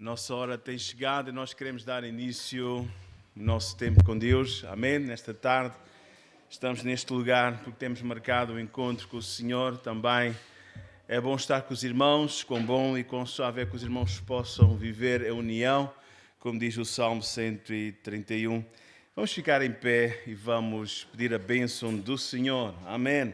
Nossa hora tem chegado e nós queremos dar início ao nosso tempo com Deus. Amém? Nesta tarde estamos neste lugar porque temos marcado o encontro com o Senhor também. É bom estar com os irmãos, quão bom e quão suave é que os irmãos possam viver a união, como diz o Salmo 131. Vamos ficar em pé e vamos pedir a bênção do Senhor. Amém.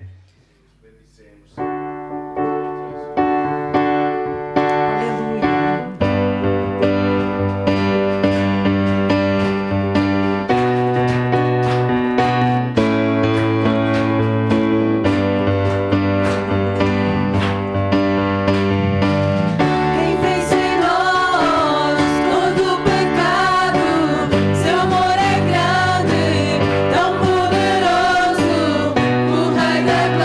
Seu amor é grande, tão poderoso, o Rei da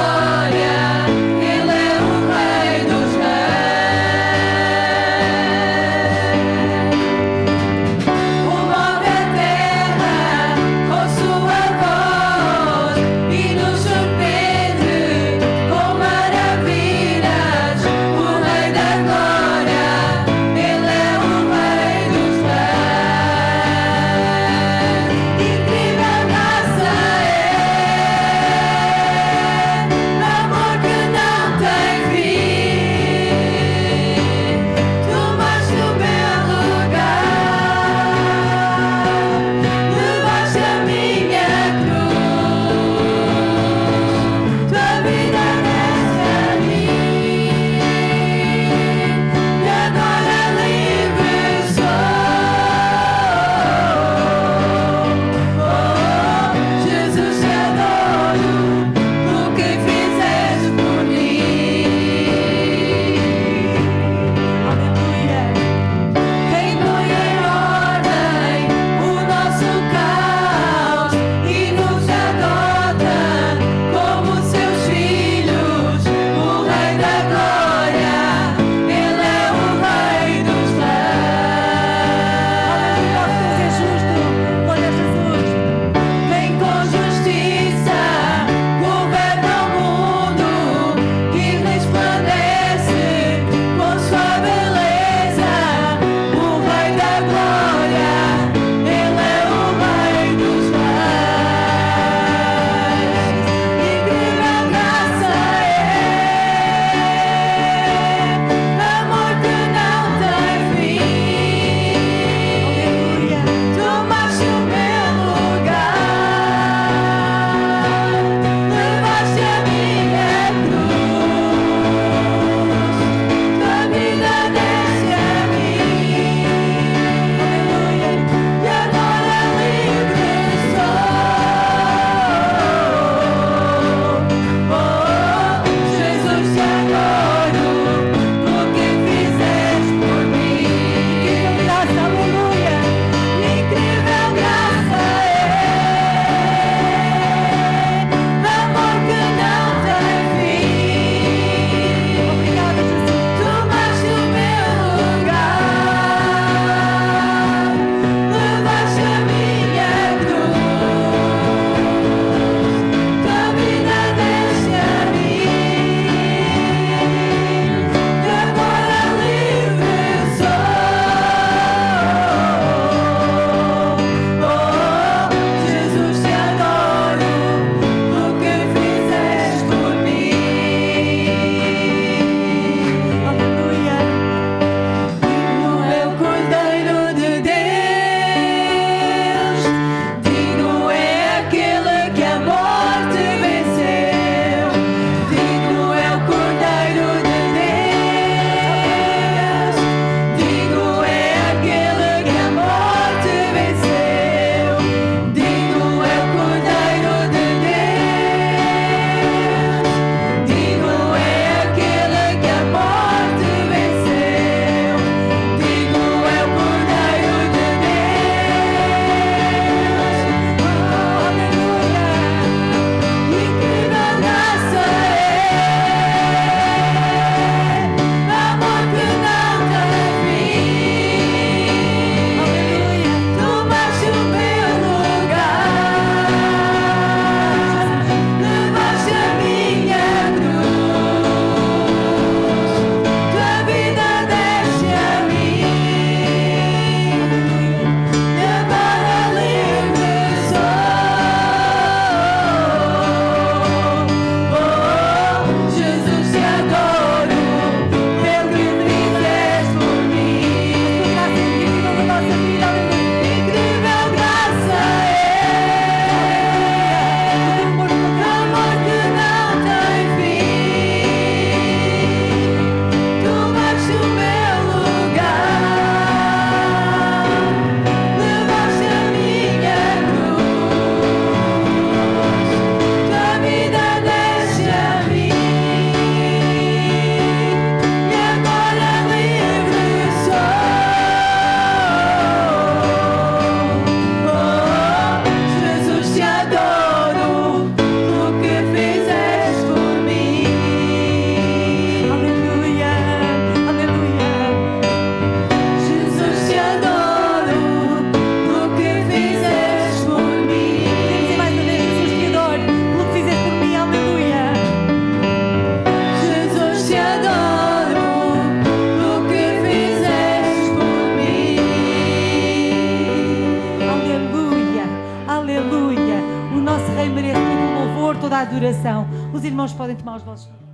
coração. Os irmãos podem tomar os vossos lugares.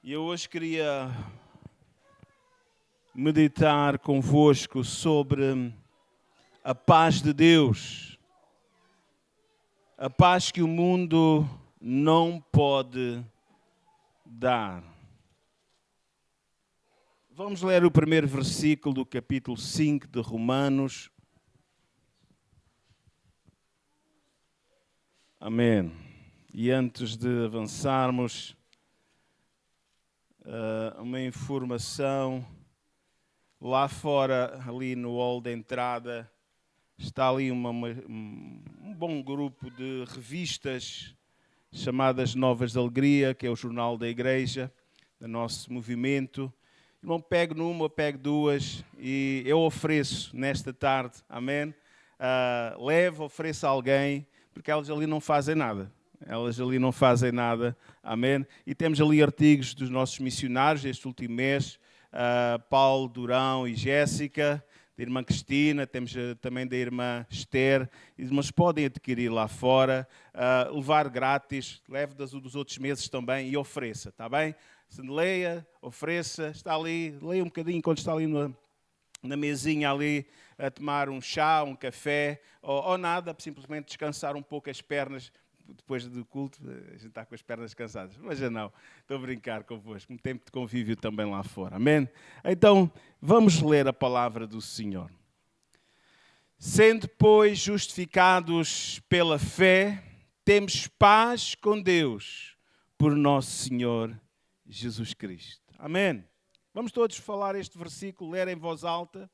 E eu hoje queria meditar convosco sobre a paz de Deus. A paz que o mundo não pode dar. Vamos ler o primeiro versículo do capítulo 5 de Romanos. Amém. E antes de avançarmos, uma informação. Lá fora, ali no hall de entrada, está ali um bom grupo de revistas chamadas Novas de Alegria, que é o jornal da igreja, do nosso movimento. Irmão, pegue numa, pegue duas e eu ofereço nesta tarde, amém? Leve, ofereça a alguém, porque elas ali não fazem nada. Elas ali não fazem nada, amém? E temos ali artigos dos nossos missionários deste último mês, Paulo, Durão e Jéssica, da irmã Cristina, temos também da irmã Esther. Mas podem adquirir lá fora, levar grátis, leve dos outros meses também e ofereça, está bem? Se leia, ofereça, está ali, leia um bocadinho enquanto está ali na mesinha ali a tomar um chá, um café, ou nada, simplesmente descansar um pouco as pernas. Depois do culto, a gente está com as pernas cansadas. Mas já não, estou a brincar convosco. Um tempo de convívio também lá fora. Amém? Então, vamos ler a palavra do Senhor. Sendo, pois, justificados pela fé, temos paz com Deus, por nosso Senhor Jesus Cristo. Amém? Vamos todos falar este versículo, ler em voz alta.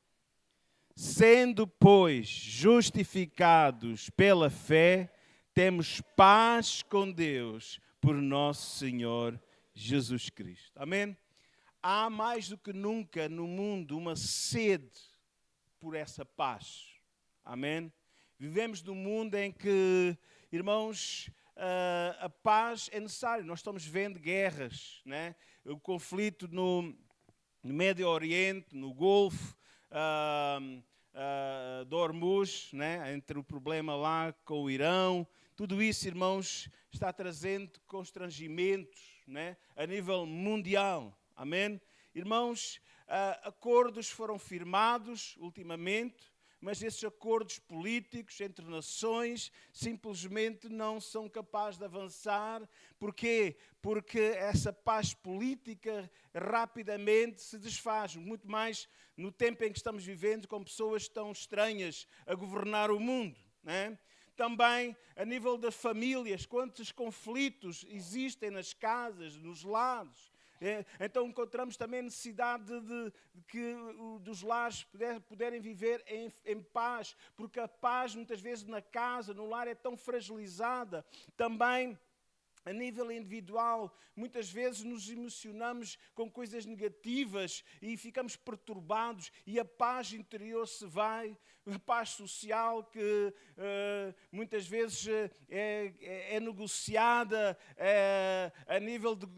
Sendo, pois, justificados pela fé, temos paz com Deus por nosso Senhor Jesus Cristo. Amém? Há mais do que nunca no mundo uma sede por essa paz. Amém? Vivemos num mundo em que, irmãos, a paz é necessária. Nós estamos vendo guerras, né? O conflito no Médio Oriente, no Golfo, do Hormuz, né? Entre o problema lá com o Irão. Tudo isso, irmãos, está trazendo constrangimentos, né, a nível mundial. Amém? Irmãos, acordos foram firmados ultimamente, mas esses acordos políticos entre nações simplesmente não são capazes de avançar. Porquê? Porque essa paz política rapidamente se desfaz, muito mais no tempo em que estamos vivendo, com pessoas tão estranhas a governar o mundo, né? Também, a nível das famílias, quantos conflitos existem nas casas, nos lares. Então encontramos também a necessidade de que dos lares puderem viver em paz, porque a paz muitas vezes na casa, no lar, é tão fragilizada. Também, a nível individual, muitas vezes nos emocionamos com coisas negativas e ficamos perturbados e a paz interior se vai, a paz social que muitas vezes é negociada a nível de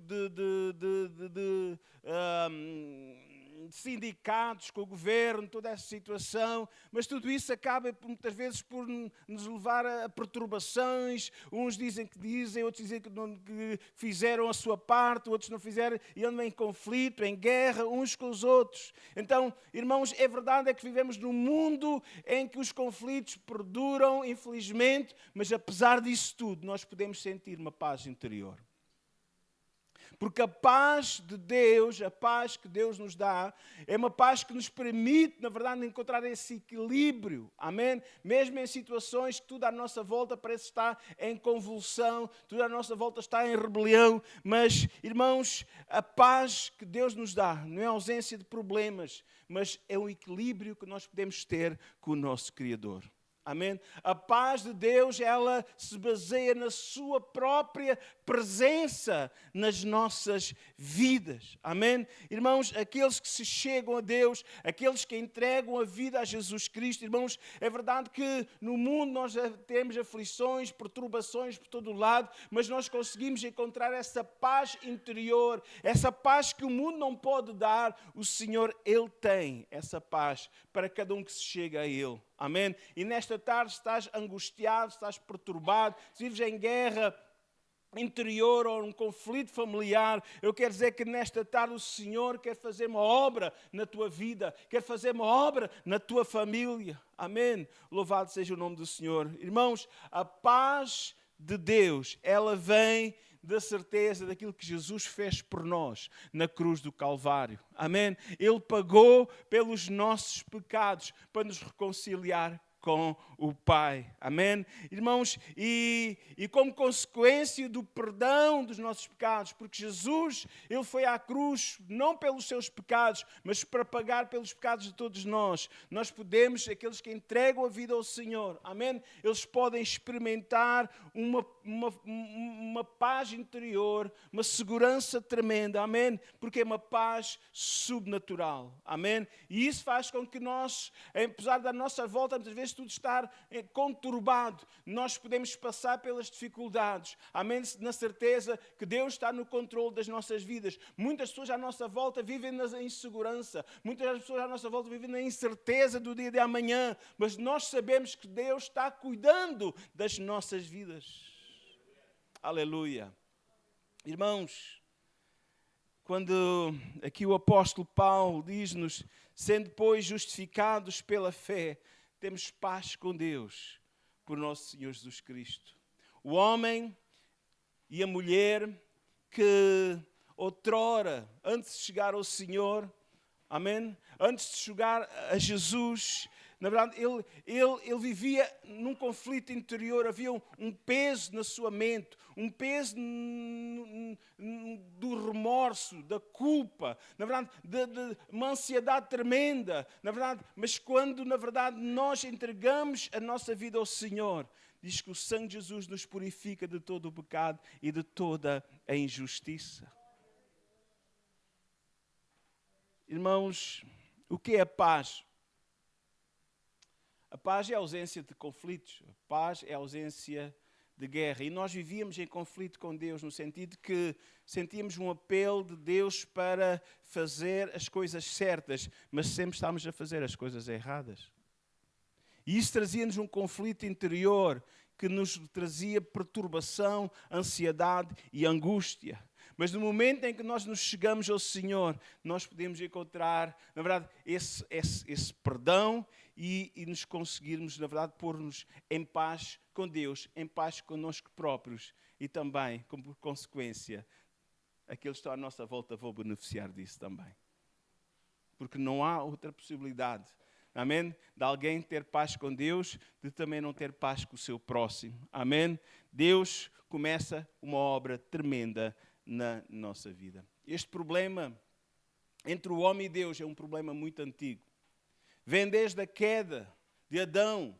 sindicatos, com o governo, toda essa situação, mas tudo isso acaba muitas vezes por nos levar a perturbações. Uns dizem que dizem, outros dizem que fizeram a sua parte, outros não fizeram, e andam em conflito, em guerra uns com os outros. Então, irmãos, é verdade que vivemos num mundo em que os conflitos perduram, infelizmente, mas apesar disso tudo, nós podemos sentir uma paz interior. Porque a paz de Deus, a paz que Deus nos dá, é uma paz que nos permite, na verdade, encontrar esse equilíbrio. Amém? Mesmo em situações que tudo à nossa volta parece estar em convulsão, tudo à nossa volta está em rebelião. Mas, irmãos, a paz que Deus nos dá não é a ausência de problemas, mas é o equilíbrio que nós podemos ter com o nosso Criador. Amém? A paz de Deus, ela se baseia na sua própria presença nas nossas vidas. Amém? Irmãos, aqueles que se chegam a Deus, aqueles que entregam a vida a Jesus Cristo, irmãos, é verdade que no mundo nós temos aflições, perturbações por todo o lado, mas nós conseguimos encontrar essa paz interior, essa paz que o mundo não pode dar. O Senhor, Ele tem essa paz para cada um que se chega a Ele. Amém? E nesta tarde estás angustiado, estás perturbado, se vives em guerra interior ou um conflito familiar, eu quero dizer que nesta tarde o Senhor quer fazer uma obra na tua vida, quer fazer uma obra na tua família. Amém? Louvado seja o nome do Senhor. Irmãos, a paz de Deus, ela vem da certeza daquilo que Jesus fez por nós na cruz do Calvário. Amém? Ele pagou pelos nossos pecados para nos reconciliar com o Pai. Amém? Irmãos, e como consequência do perdão dos nossos pecados, porque Jesus, Ele foi à cruz não pelos seus pecados, mas para pagar pelos pecados de todos nós. Nós podemos, aqueles que entregam a vida ao Senhor, amém? Eles podem experimentar uma paz interior, uma segurança tremenda, amém? Porque é uma paz subnatural, amém? E isso faz com que nós, apesar da nossa volta, muitas vezes tudo estar conturbado, nós podemos passar pelas dificuldades, amém? Na certeza que Deus está no controle das nossas vidas. Muitas pessoas à nossa volta vivem na insegurança, muitas pessoas à nossa volta vivem na incerteza do dia de amanhã, mas nós sabemos que Deus está cuidando das nossas vidas. Aleluia. Irmãos, quando aqui o apóstolo Paulo diz-nos, sendo pois justificados pela fé, temos paz com Deus, por nosso Senhor Jesus Cristo. O homem e a mulher que outrora, antes de chegar ao Senhor, amém? Antes de chegar a Jesus, na verdade, ele vivia num conflito interior, havia um peso na sua mente, um peso do remorso, da culpa, na verdade, de uma ansiedade tremenda, na verdade, mas quando, na verdade, nós entregamos a nossa vida ao Senhor, diz que o sangue de Jesus nos purifica de todo o pecado e de toda a injustiça. Irmãos, o que é a paz? A paz é a ausência de conflitos, a paz é a ausência de guerra. E nós vivíamos em conflito com Deus, no sentido que sentíamos um apelo de Deus para fazer as coisas certas, mas sempre estávamos a fazer as coisas erradas. E isso trazia-nos um conflito interior que nos trazia perturbação, ansiedade e angústia. Mas no momento em que nós nos chegamos ao Senhor, nós podemos encontrar, na verdade, esse perdão e nos conseguirmos, na verdade, pôr-nos em paz com Deus, em paz connosco próprios e também, como por consequência, aqueles que estão à nossa volta vão beneficiar disso também. Porque não há outra possibilidade, amém? De alguém ter paz com Deus, de também não ter paz com o seu próximo, amém? Deus começa uma obra tremenda na nossa vida. Este problema entre o homem e Deus é um problema muito antigo. Vem desde a queda de Adão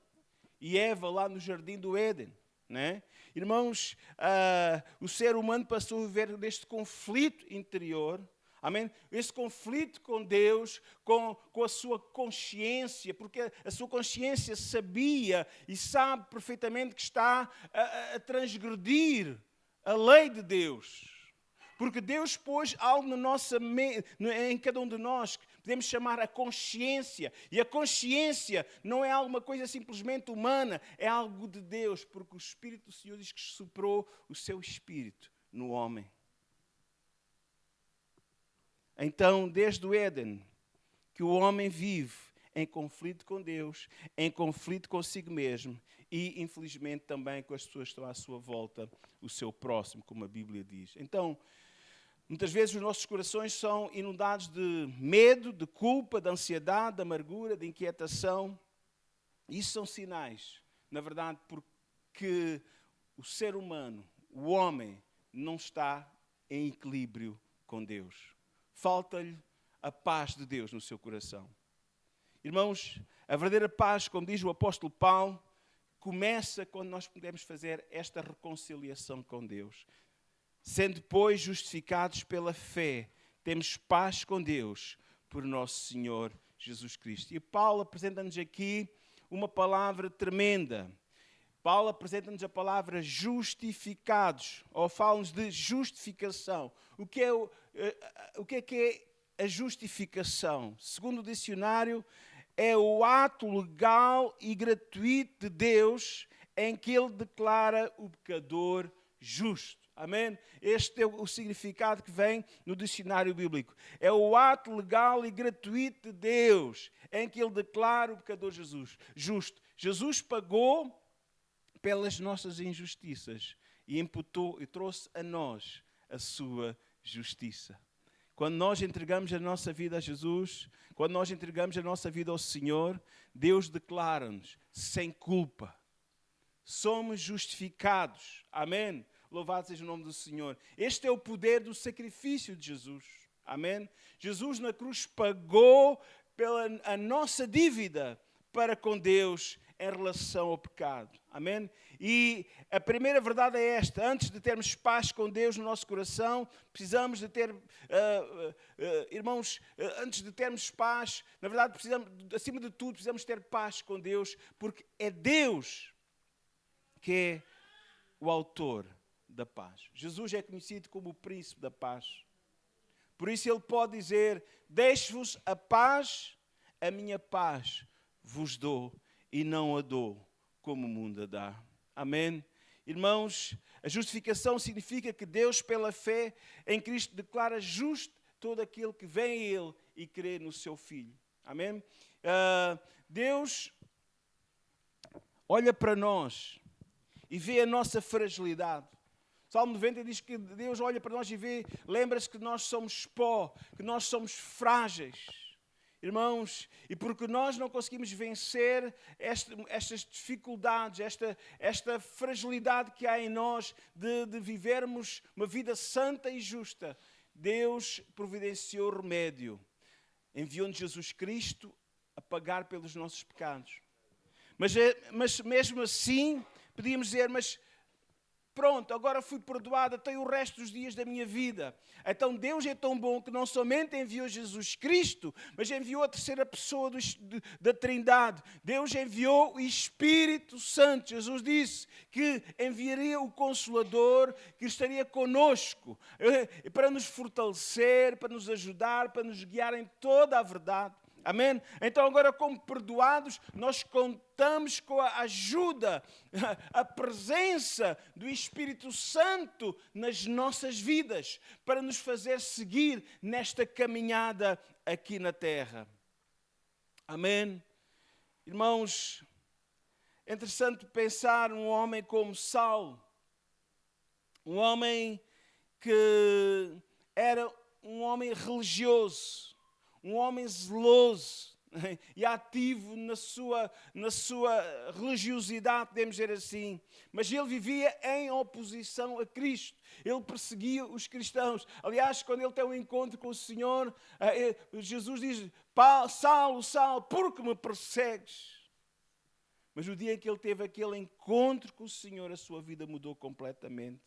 e Eva lá no jardim do Éden, né? Irmãos, o ser humano passou a viver neste conflito interior, amém? Esse conflito com Deus, com a sua consciência, porque a sua consciência sabia e sabe perfeitamente que está a transgredir a lei de Deus. Porque Deus pôs algo na nossa em cada um de nós que podemos chamar a consciência. E a consciência não é alguma coisa simplesmente humana, é algo de Deus, porque o Espírito do Senhor diz que soprou o seu Espírito no homem. Então, desde o Éden, que o homem vive em conflito com Deus, em conflito consigo mesmo e, infelizmente, também com as pessoas que estão à sua volta, o seu próximo, como a Bíblia diz. Então, muitas vezes os nossos corações são inundados de medo, de culpa, de ansiedade, de amargura, de inquietação. Isso são sinais, na verdade, porque o ser humano, o homem, não está em equilíbrio com Deus. Falta-lhe a paz de Deus no seu coração. Irmãos, a verdadeira paz, como diz o apóstolo Paulo, começa quando nós podemos fazer esta reconciliação com Deus. Sendo, pois, justificados pela fé, temos paz com Deus por nosso Senhor Jesus Cristo. E Paulo apresenta-nos aqui uma palavra tremenda. Paulo apresenta-nos a palavra justificados, ou fala-nos de justificação. O que é a justificação? Segundo o dicionário, é o ato legal e gratuito de Deus em que Ele declara o pecador justo. Amém? Este é o significado que vem no dicionário bíblico. É o ato legal e gratuito de Deus em que Ele declara o pecador justo. Jesus pagou pelas nossas injustiças e imputou e trouxe a nós a sua justiça. Quando nós entregamos a nossa vida a Jesus, quando nós entregamos a nossa vida ao Senhor, Deus declara-nos sem culpa. Somos justificados. Amém? Louvado seja o nome do Senhor. Este é o poder do sacrifício de Jesus. Amém? Jesus na cruz pagou pela a nossa dívida para com Deus em relação ao pecado. Amém? E a primeira verdade é esta. Antes de termos paz com Deus no nosso coração, precisamos de ter, irmãos, antes de termos paz, na verdade, acima de tudo, precisamos ter paz com Deus, porque é Deus que é o autor da paz. Jesus é conhecido como o príncipe da paz. Por isso ele pode dizer: deixo-vos a paz, a minha paz vos dou e não a dou como o mundo a dá. Amém? Irmãos, a justificação significa que Deus, pela fé em Cristo, declara justo todo aquele que vem a Ele e crê no seu Filho. Amém? Deus olha para nós e vê a nossa fragilidade. Salmo 90 diz que Deus olha para nós e vê, lembra-se que nós somos pó, que nós somos frágeis. Irmãos, e porque nós não conseguimos vencer estas dificuldades, esta fragilidade que há em nós de vivermos uma vida santa e justa, Deus providenciou remédio. Enviou-nos Jesus Cristo a pagar pelos nossos pecados. Mas mesmo assim, podíamos dizer, mas pronto, agora fui perdoado, tenho o resto dos dias da minha vida. Então Deus é tão bom que não somente enviou Jesus Cristo, mas enviou a terceira pessoa da Trindade. Deus enviou o Espírito Santo. Jesus disse que enviaria o Consolador, que estaria conosco, para nos fortalecer, para nos ajudar, para nos guiar em toda a verdade. Amém? Então agora, como perdoados, nós contamos com a ajuda, a presença do Espírito Santo nas nossas vidas, para nos fazer seguir nesta caminhada aqui na terra. Amém? Irmãos, é interessante pensar num homem como Saulo, um homem que era um homem religioso, um homem zeloso e ativo na sua religiosidade, podemos dizer assim. Mas ele vivia em oposição a Cristo. Ele perseguia os cristãos. Aliás, quando ele tem um encontro com o Senhor, Jesus diz: Saulo, Saulo, por que me persegues? Mas no dia em que ele teve aquele encontro com o Senhor, a sua vida mudou completamente.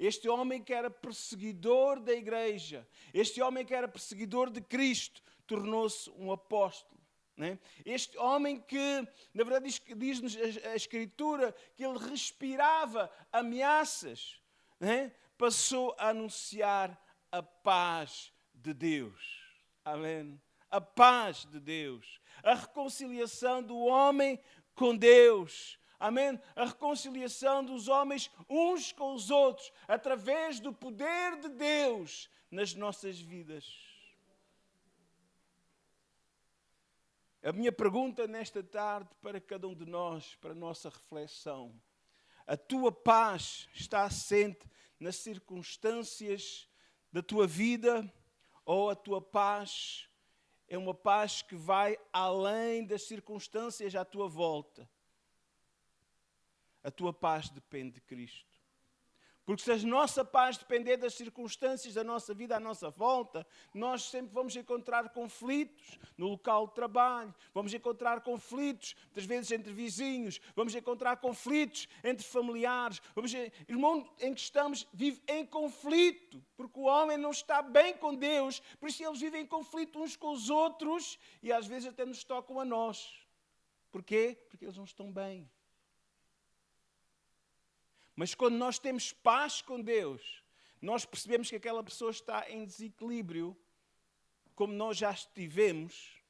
Este homem que era perseguidor da igreja, este homem que era perseguidor de Cristo, tornou-se um apóstolo. Né? Este homem que, na verdade, diz-nos a Escritura que ele respirava ameaças, né? Passou a anunciar a paz de Deus. Amém? A paz de Deus. A reconciliação do homem com Deus. Amém? A reconciliação dos homens uns com os outros, através do poder de Deus nas nossas vidas. A minha pergunta nesta tarde para cada um de nós, para a nossa reflexão: a tua paz está assente nas circunstâncias da tua vida, ou a tua paz é uma paz que vai além das circunstâncias à tua volta? A tua paz depende de Cristo. Porque se a nossa paz depender das circunstâncias da nossa vida à nossa volta, nós sempre vamos encontrar conflitos no local de trabalho, vamos encontrar conflitos, muitas vezes entre vizinhos, vamos encontrar conflitos entre familiares. O mundo em que estamos vive em conflito, porque o homem não está bem com Deus, por isso eles vivem em conflito uns com os outros e às vezes até nos tocam a nós. Porquê? Porque eles não estão bem. Mas quando nós temos paz com Deus, nós percebemos que aquela pessoa está em desequilíbrio, como nós já estivemos,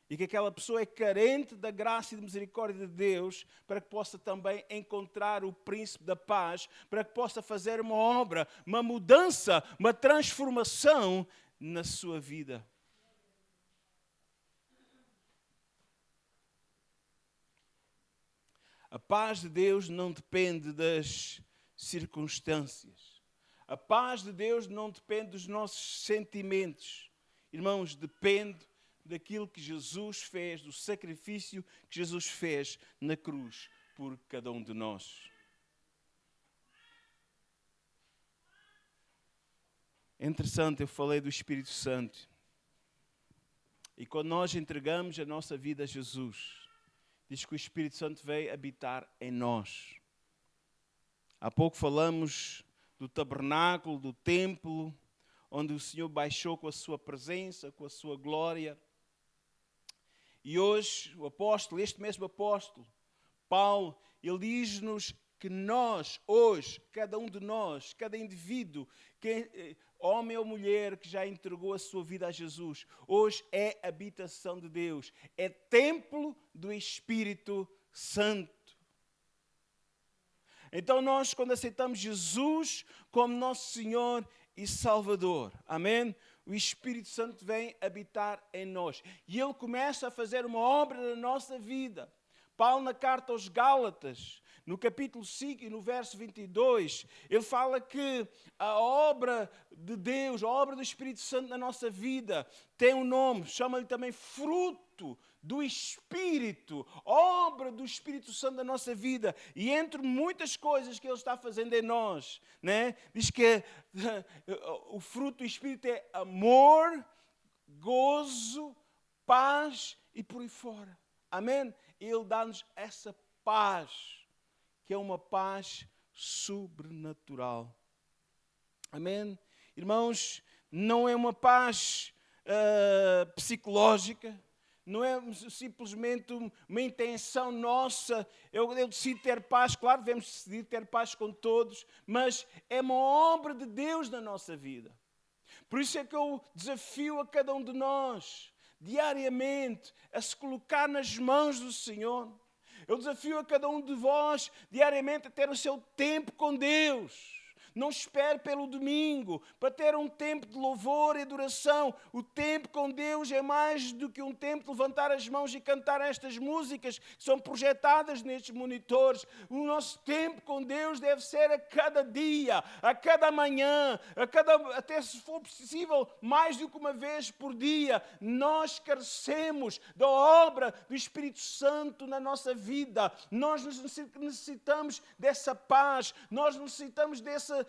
E que aquela pessoa é carente da graça e da misericórdia de Deus para que possa também encontrar o príncipe da paz, para que possa fazer uma obra, uma mudança, uma transformação na sua vida. A paz de Deus não depende das circunstâncias. A paz de Deus não depende dos nossos sentimentos. Irmãos, depende daquilo que Jesus fez, do sacrifício que Jesus fez na cruz por cada um de nós. É interessante, eu falei do Espírito Santo. E quando nós entregamos a nossa vida a Jesus, diz que o Espírito Santo veio habitar em nós. Há pouco falamos do tabernáculo, do templo, onde o Senhor baixou com a sua presença, com a sua glória. E hoje, o apóstolo, este mesmo apóstolo, Paulo, ele diz-nos que nós, hoje, cada um de nós, cada indivíduo, homem ou mulher que já entregou a sua vida a Jesus, hoje é habitação de Deus, é templo do Espírito Santo. Então nós, quando aceitamos Jesus como nosso Senhor e Salvador, amém? O Espírito Santo vem habitar em nós. E Ele começa a fazer uma obra na nossa vida. Paulo, na carta aos Gálatas, no capítulo 5 e no verso 22, ele fala que a obra de Deus, a obra do Espírito Santo na nossa vida, tem um nome, chama-lhe também fruto do Espírito, obra do Espírito Santo na nossa vida. E entre muitas coisas que Ele está fazendo em nós, né, diz que o fruto do Espírito é amor, gozo, paz e por aí fora. Amém? Ele dá-nos essa paz, que é uma paz sobrenatural. Amém? Irmãos, não é uma paz psicológica, não é simplesmente uma intenção nossa. Eu decido ter paz, claro, devemos decidir ter paz com todos, mas é uma obra de Deus na nossa vida. Por isso é que eu desafio a cada um de nós, diariamente, a se colocar nas mãos do Senhor. Eu desafio a cada um de vós, diariamente, a ter o seu tempo com Deus. Não espere pelo domingo para ter um tempo de louvor e adoração. O tempo com Deus é mais do que um tempo de levantar as mãos e cantar estas músicas que são projetadas nestes monitores. O nosso tempo com Deus deve ser a cada dia, a cada manhã, até se for possível, mais do que uma vez por dia. Nós carecemos da obra do Espírito Santo na nossa vida. Nós necessitamos dessa paz, nós necessitamos dessa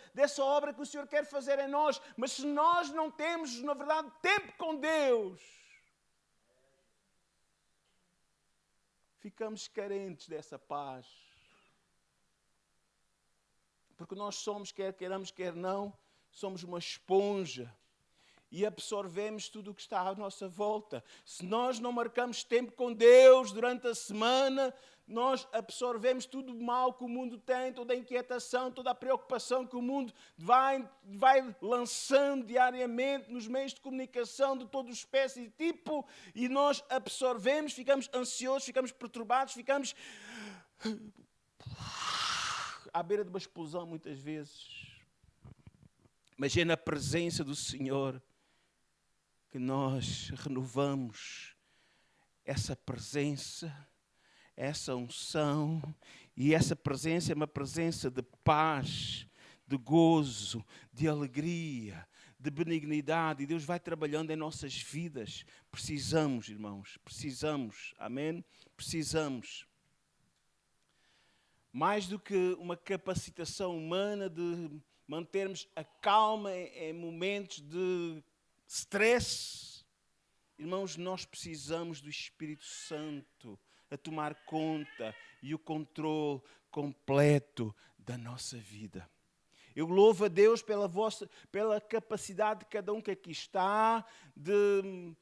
obra que o Senhor quer fazer em nós, mas se nós não temos, na verdade, tempo com Deus, ficamos carentes dessa paz. Porque nós somos, quer queiramos, quer não, somos uma esponja e absorvemos tudo o que está à nossa volta. Se nós não marcamos tempo com Deus durante a semana, nós absorvemos tudo o mal que o mundo tem, toda a inquietação, toda a preocupação que o mundo vai lançando diariamente nos meios de comunicação de toda espécie e tipo, e nós absorvemos, ficamos ansiosos, ficamos perturbados, ficamos à beira de uma explosão muitas vezes. Mas é na presença do Senhor que nós renovamos essa presença, essa unção, e essa presença é uma presença de paz, de gozo, de alegria, de benignidade, e Deus vai trabalhando em nossas vidas. Precisamos, irmãos, precisamos, amém? Precisamos. Mais do que uma capacitação humana de mantermos a calma em momentos de stress, irmãos, nós precisamos do Espírito Santo a tomar conta e o controle completo da nossa vida. Eu louvo a Deus pela capacidade de cada um que aqui está de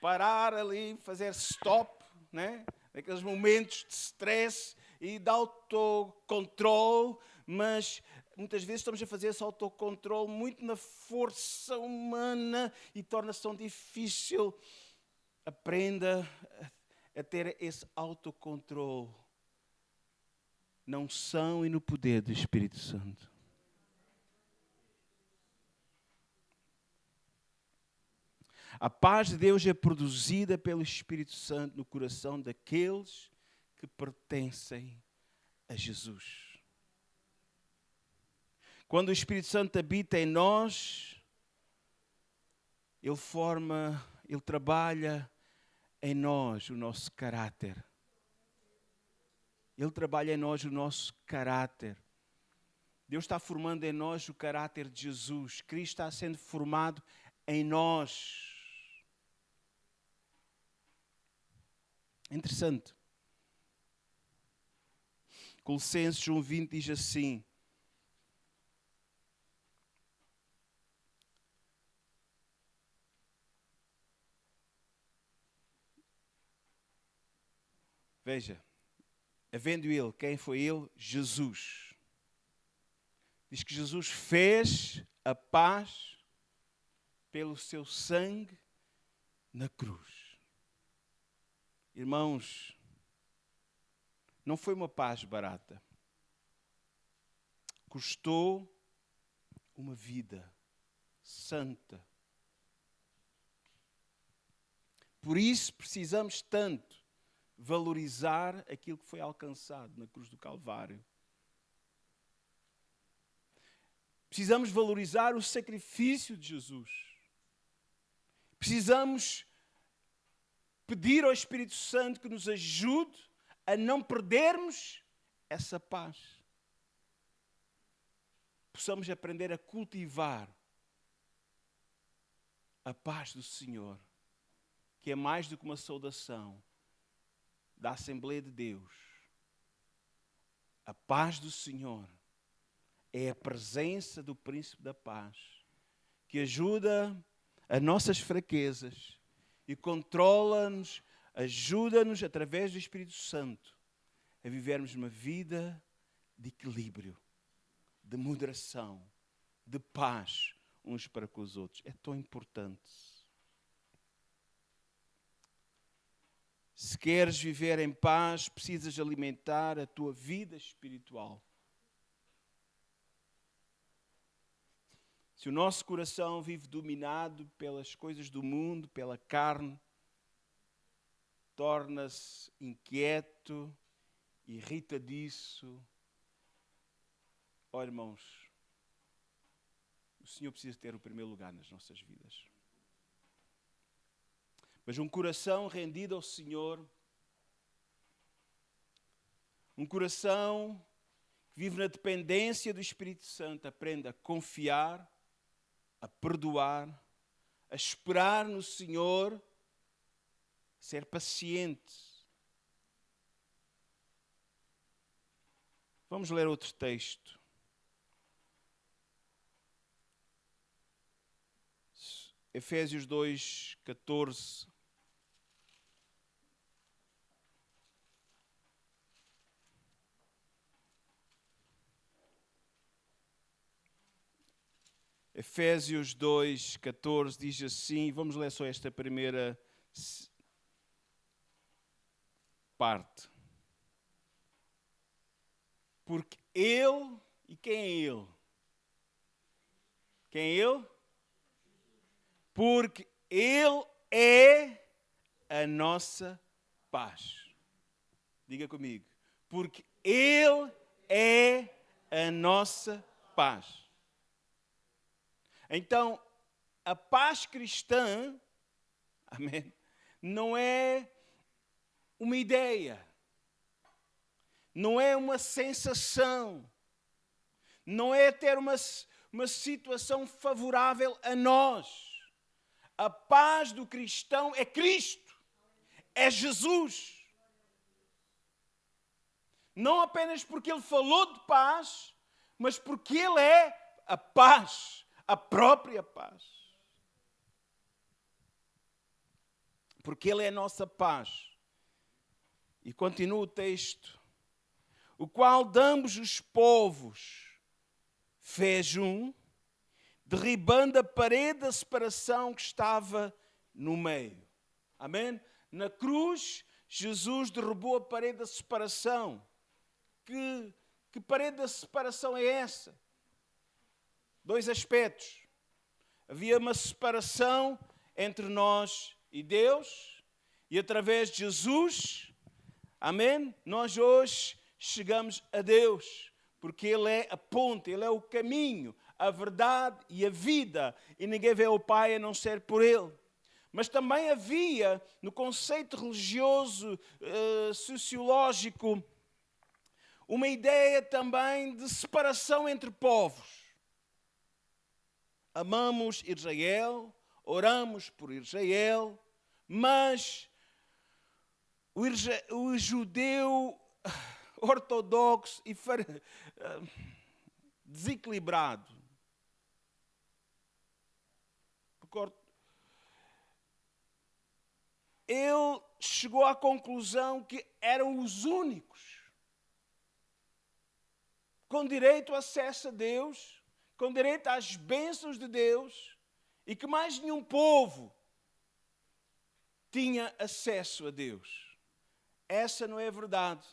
parar ali, fazer stop, né? Naqueles momentos de stress e de autocontrole, mas muitas vezes estamos a fazer esse autocontrole muito na força humana e torna-se tão difícil aprenda a ter esse autocontrole na unção e no poder do Espírito Santo. A paz de Deus é produzida pelo Espírito Santo no coração daqueles que pertencem a Jesus. Quando o Espírito Santo habita em nós, Ele trabalha em nós o nosso caráter. Ele trabalha em nós o nosso caráter. Deus está formando em nós o caráter de Jesus. Cristo está sendo formado em nós. Interessante. Colossenses 1:20 diz assim: veja, havendo Ele, quem foi Ele? Jesus. Diz que Jesus fez a paz pelo seu sangue na cruz. Irmãos, não foi uma paz barata. Custou uma vida santa. Por isso precisamos tanto valorizar aquilo que foi alcançado na cruz do Calvário. Precisamos valorizar o sacrifício de Jesus. Precisamos pedir ao Espírito Santo que nos ajude a não perdermos essa paz. Possamos aprender a cultivar a paz do Senhor, que é mais do que uma saudação da Assembleia de Deus. A paz do Senhor é a presença do Príncipe da Paz, que ajuda as nossas fraquezas e controla-nos, ajuda-nos através do Espírito Santo a vivermos uma vida de equilíbrio, de moderação, de paz uns para com os outros. É tão importante. Se queres viver em paz, precisas alimentar a tua vida espiritual. Se o nosso coração vive dominado pelas coisas do mundo, pela carne, torna-se inquieto, irritadiço. Olha, irmãos, o Senhor precisa ter o primeiro lugar nas nossas vidas. Mas um coração rendido ao Senhor, um coração que vive na dependência do Espírito Santo, aprende a confiar, a perdoar, a esperar no Senhor, a ser paciente. Vamos ler outro texto. Efésios 2:14. Efésios 2:14 diz assim, vamos ler só esta primeira parte. Porque Ele, e quem é Ele? Quem é Ele? Porque Ele é a nossa paz. Diga comigo. Porque Ele é a nossa paz. Então, a paz cristã, amém, não é uma ideia, não é uma sensação, não é ter uma situação favorável a nós. A paz do cristão é Cristo, é Jesus. Não apenas porque Ele falou de paz, mas porque Ele é a paz. A própria paz. Porque Ele é a nossa paz. E continua o texto. O qual de ambos os povos fez um, derribando a parede da separação que estava no meio. Amém? Na cruz, Jesus derrubou a parede da separação. Que parede da separação é essa? Dois aspectos. Havia uma separação entre nós e Deus, e através de Jesus, amém? Nós hoje chegamos a Deus, porque Ele é a ponte, Ele é o caminho, a verdade e a vida, e ninguém vê o Pai a não ser por Ele. Mas também havia, no conceito religioso, sociológico, uma ideia também de separação entre povos. Amamos Israel, oramos por Israel, mas o judeu ortodoxo e desequilibrado, ele chegou à conclusão que eram os únicos com direito a acesso a Deus, com direito às bênçãos de Deus, e que mais nenhum povo tinha acesso a Deus. Essa não é a verdade.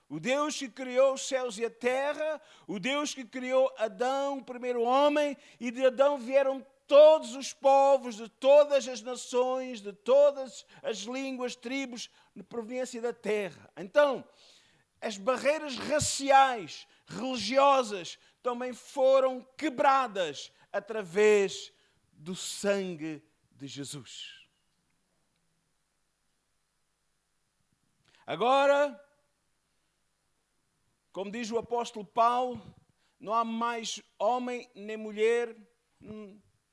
O Deus que criou os céus e a terra, o Deus que criou Adão, o primeiro homem, e de Adão vieram todos os povos, de todas as nações, de todas as línguas, tribos, de proveniência da terra. Então, as barreiras raciais, religiosas, também foram quebradas através do sangue de Jesus. Agora, como diz o apóstolo Paulo, não há mais homem nem mulher.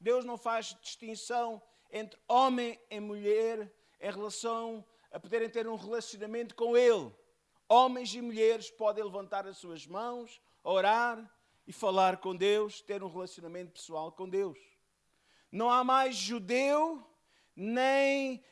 Deus não faz distinção entre homem e mulher em relação a poderem ter um relacionamento com Ele. Homens e mulheres podem levantar as suas mãos, orar e falar com Deus, ter um relacionamento pessoal com Deus. Não há mais judeu nem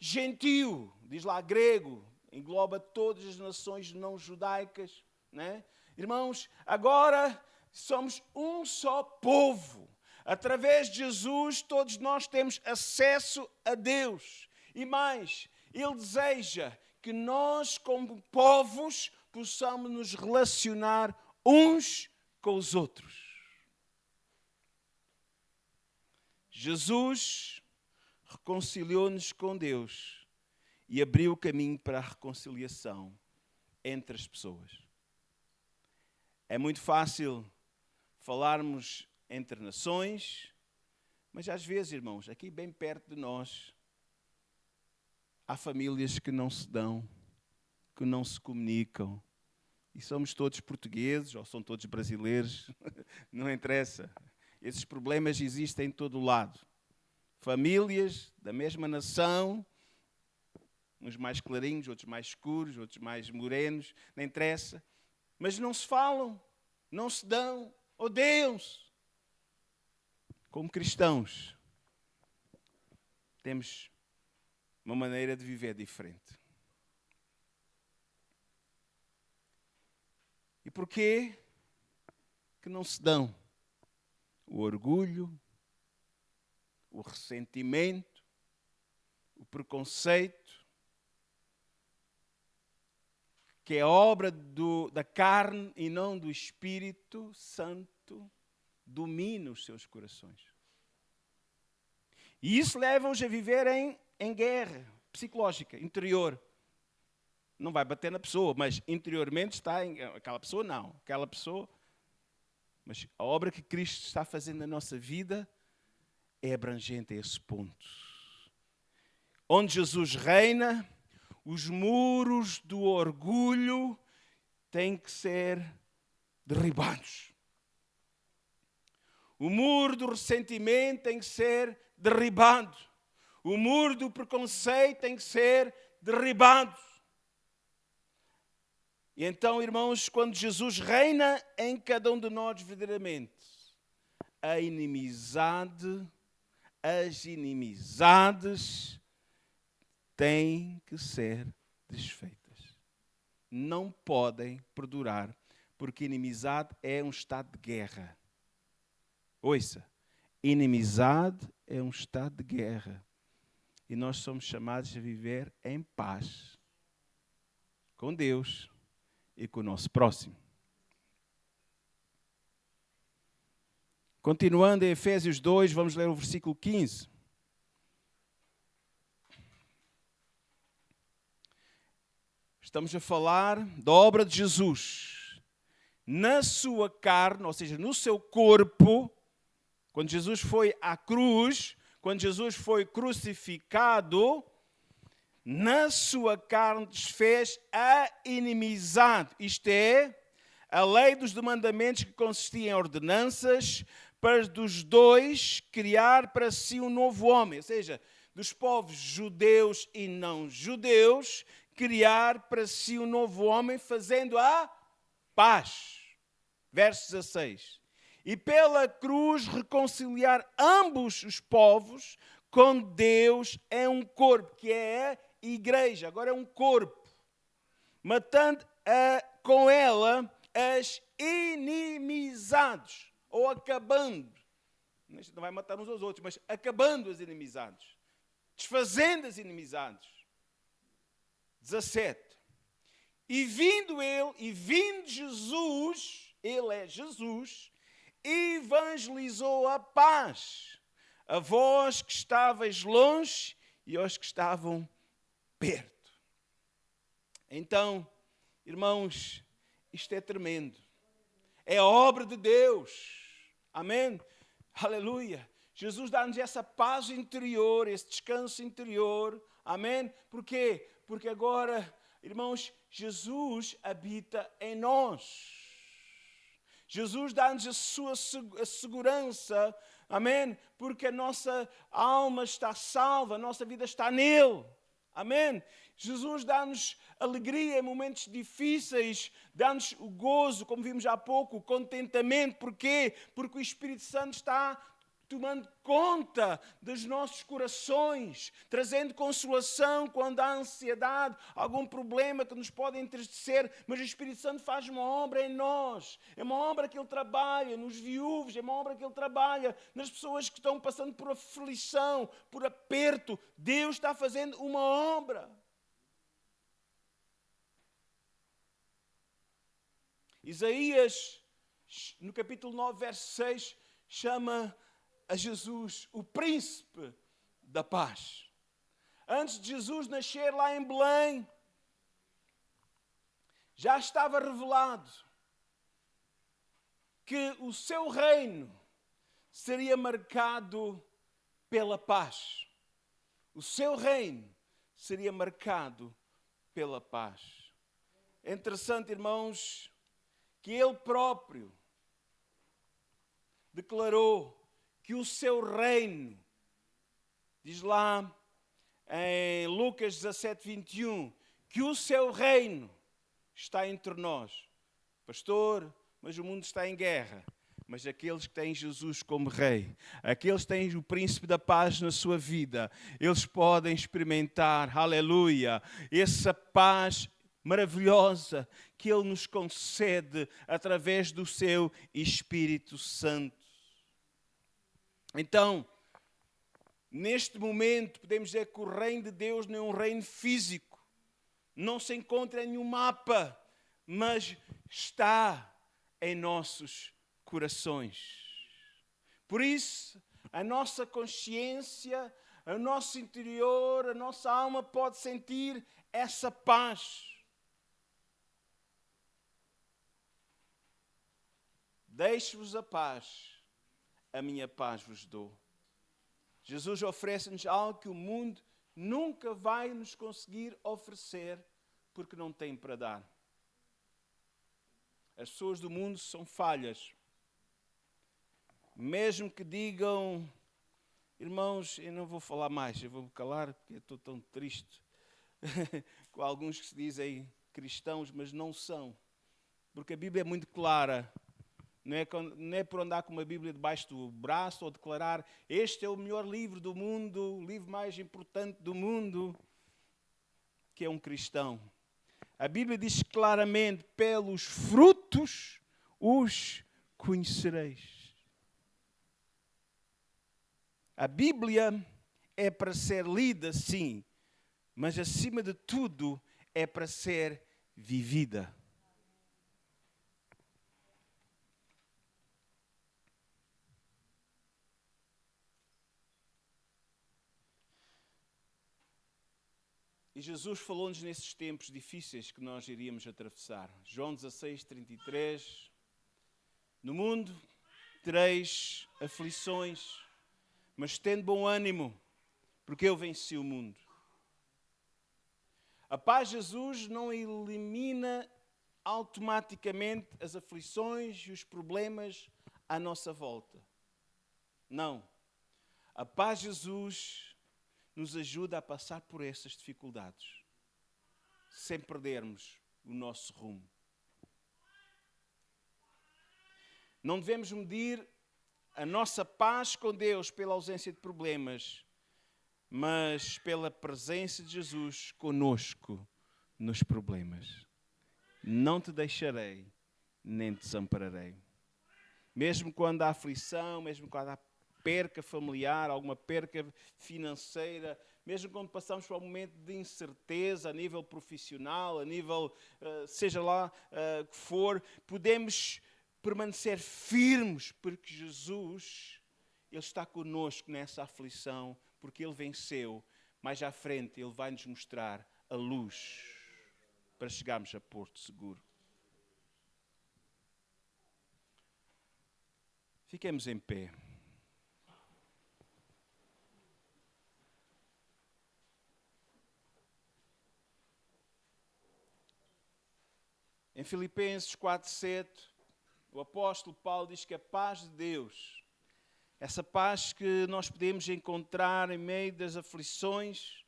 gentio, diz lá grego, engloba todas as nações não judaicas, né? Irmãos, agora somos um só povo. Através de Jesus, todos nós temos acesso a Deus. E mais, Ele deseja que nós, como povos, possamos nos relacionar uns com os outros. Jesus reconciliou-nos com Deus e abriu o caminho para a reconciliação entre as pessoas. É muito fácil falarmos entre nações, mas às vezes, irmãos, aqui bem perto de nós, há famílias que não se dão, que não se comunicam. E somos todos portugueses, ou são todos brasileiros, não interessa. Esses problemas existem em todo o lado. Famílias da mesma nação, uns mais clarinhos, outros mais escuros, outros mais morenos, não interessa. Mas não se falam, não se dão, odeiam-se. Como cristãos, temos uma maneira de viver diferente. E porquê que não se dão? O orgulho, o ressentimento, o preconceito, que é obra da carne e não do Espírito Santo, domina os seus corações. E isso leva-os a viver em guerra psicológica, interior. Não vai bater na pessoa, mas interiormente está aquela pessoa não. Aquela pessoa. Mas a obra que Cristo está fazendo na nossa vida é abrangente a esse ponto. Onde Jesus reina, os muros do orgulho têm que ser derribados. O muro do ressentimento tem que ser derribado. O muro do preconceito tem que ser derribado. E então, irmãos, quando Jesus reina em cada um de nós verdadeiramente, as inimizades têm que ser desfeitas. Não podem perdurar, porque inimizade é um estado de guerra. Ouça, inimizade é um estado de guerra. e nós somos chamados a viver em paz com Deus e com o nosso próximo. Continuando em Efésios 2, vamos ler o versículo 15. Estamos a falar da obra de Jesus. Na sua carne, ou seja, no seu corpo, quando Jesus foi à cruz, quando Jesus foi crucificado, na sua carne desfez a inimizade. Isto é, a lei dos mandamentos que consistia em ordenanças para dos dois criar para si um novo homem. Ou seja, dos povos judeus e não judeus, criar para si um novo homem, fazendo a paz. Verso 16. E pela cruz reconciliar ambos os povos com Deus em um corpo, que é a igreja. Agora é um corpo. Matando com ela as inimizades. Ou acabando. Não vai matar uns aos outros, mas acabando as inimizades. Desfazendo as inimizades. 17. E vindo Jesus, ele é Jesus, evangelizou a paz a vós que estavais longe e aos que estavam perto. Então, irmãos, isto é tremendo. É a obra de Deus. Amém? Aleluia. Jesus dá-nos essa paz interior, esse descanso interior. Amém? Por quê? Porque agora, irmãos, Jesus habita em nós. Jesus dá-nos a sua segurança, amém? Porque a nossa alma está salva, a nossa vida está nele, amém? Jesus dá-nos alegria em momentos difíceis, dá-nos o gozo, como vimos há pouco, o contentamento. Porquê? Porque o Espírito Santo está tomando conta dos nossos corações, trazendo consolação quando há ansiedade, algum problema que nos pode entristecer, mas o Espírito Santo faz uma obra em nós, é uma obra que Ele trabalha nos viúvos, é uma obra que Ele trabalha nas pessoas que estão passando por aflição, por aperto. Deus está fazendo uma obra. Isaías, no capítulo 9, verso 6, chama a Jesus o príncipe da paz. Antes de Jesus nascer lá em Belém, já estava revelado que o seu reino seria marcado pela paz. O seu reino seria marcado pela paz. É interessante, irmãos, que Ele próprio declarou que o seu reino, diz lá em Lucas 17, 21, que o seu reino está entre nós. Pastor, mas o mundo está em guerra. Mas aqueles que têm Jesus como rei, aqueles que têm o príncipe da paz na sua vida, eles podem experimentar, aleluia, essa paz maravilhosa que Ele nos concede através do seu Espírito Santo. Então, neste momento, podemos dizer que o reino de Deus não é um reino físico. Não se encontra em nenhum mapa, mas está em nossos corações. Por isso, a nossa consciência, o nosso interior, a nossa alma pode sentir essa paz. Deixo-vos a paz. A minha paz vos dou. Jesus oferece-nos algo que o mundo nunca vai nos conseguir oferecer, porque não tem para dar. As pessoas do mundo são falhas. Mesmo que digam, irmãos, eu não vou falar mais, eu vou me calar porque eu estou tão triste com alguns que se dizem cristãos, mas não são. Porque a Bíblia é muito clara. Não é por andar com uma Bíblia debaixo do braço ou declarar este é o melhor livro do mundo, o livro mais importante do mundo, que é um cristão. A Bíblia diz claramente, pelos frutos os conhecereis. A Bíblia é para ser lida, sim, mas acima de tudo é para ser vivida. E Jesus falou-nos nesses tempos difíceis que nós iríamos atravessar. João 16:33. No mundo tereis aflições, mas tende bom ânimo, porque eu venci o mundo. A paz de Jesus não elimina automaticamente as aflições e os problemas à nossa volta. Não. A paz de Jesus nos ajuda a passar por essas dificuldades, sem perdermos o nosso rumo. Não devemos medir a nossa paz com Deus pela ausência de problemas, mas pela presença de Jesus conosco nos problemas. Não te deixarei, nem te desampararei. Mesmo quando há aflição, mesmo quando há perca familiar, alguma perca financeira, mesmo quando passamos por um momento de incerteza a nível profissional, a nível, seja lá que for, podemos permanecer firmes, porque Jesus, Ele está conosco nessa aflição, porque Ele venceu. Mais à frente, Ele vai nos mostrar a luz para chegarmos a Porto Seguro. Fiquemos em pé. Em Filipenses 4:7, o apóstolo Paulo diz que a paz de Deus, essa paz que nós podemos encontrar em meio das aflições,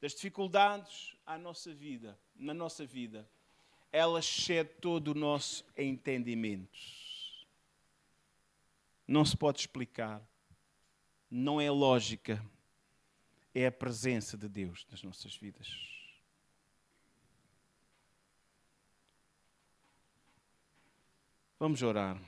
das dificuldades na nossa vida, ela excede todo o nosso entendimento. Não se pode explicar, não é lógica, é a presença de Deus nas nossas vidas. Vamos orar.